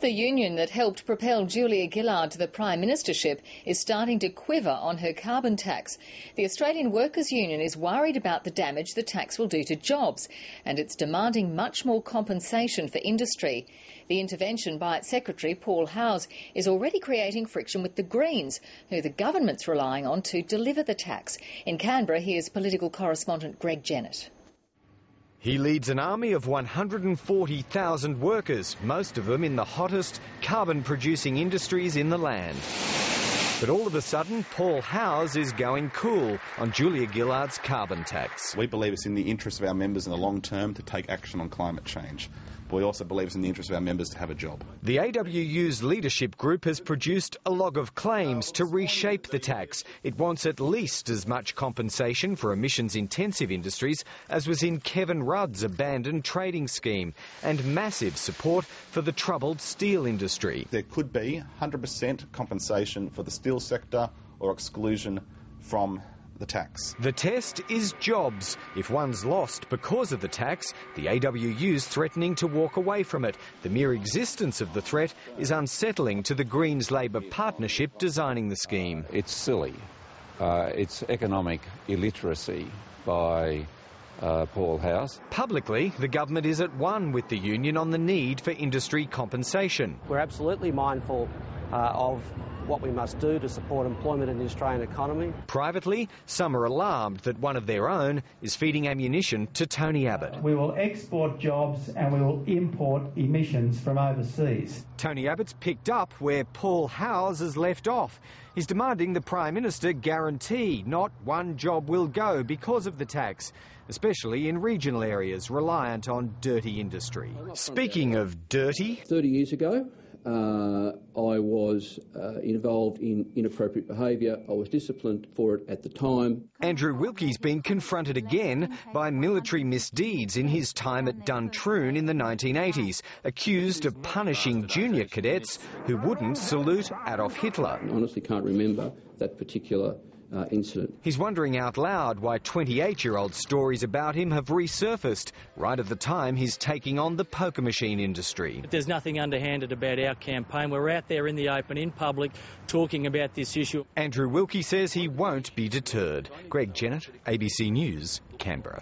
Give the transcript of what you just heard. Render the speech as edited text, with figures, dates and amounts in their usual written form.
The union that helped propel Julia Gillard to the Prime Ministership is starting to quiver on her carbon tax. The Australian Workers' Union is worried about the damage the tax will do to jobs, and it's demanding much more compensation for industry. The intervention by its secretary, Paul Howes, is already creating friction with the Greens, who the government's relying on to deliver the tax. In Canberra, here's political correspondent Greg Jennett. He leads an army of 140,000 workers, most of them in the hottest carbon-producing industries in the land. But all of a sudden, Paul Howes is going cool on Julia Gillard's carbon tax. We believe it's in the interest of our members in the long term to take action on climate change. But we also believe it's in the interest of our members to have a job. The AWU's leadership group has produced a log of claims to reshape the tax. It wants at least as much compensation for emissions-intensive industries as was in Kevin Rudd's abandoned trading scheme, and massive support for the troubled steel industry. There could be 100% compensation for the steel sector or exclusion from the tax. The test is jobs. If one's lost because of the tax, the AWU's threatening to walk away from it. The mere existence of the threat is unsettling to the Greens-Labor partnership designing the scheme. It's silly. It's economic illiteracy by Paul Howes. Publicly, the government is at one with the union on the need for industry compensation. We're absolutely mindful of what we must do to support employment in the Australian economy. Privately, some are alarmed that one of their own is feeding ammunition to Tony Abbott. We will export jobs and we will import emissions from overseas. Tony Abbott's picked up where Paul Howes has left off. He's demanding the Prime Minister guarantee not one job will go because of the tax, especially in regional areas reliant on dirty industry. Speaking of dirty... 30 years ago, I was involved in inappropriate behaviour. I was disciplined for it at the time. Andrew Wilkie's been confronted again by military misdeeds in his time at Duntroon in the 1980s, accused of punishing junior cadets who wouldn't salute Adolf Hitler. I honestly can't remember that particular incident. He's wondering out loud why 28-year-old stories about him have resurfaced right at the time he's taking on the poker machine industry. But there's nothing underhanded about our campaign. We're out there in the open, in public, talking about this issue. Andrew Wilkie says he won't be deterred. Greg Jennett, ABC News, Canberra.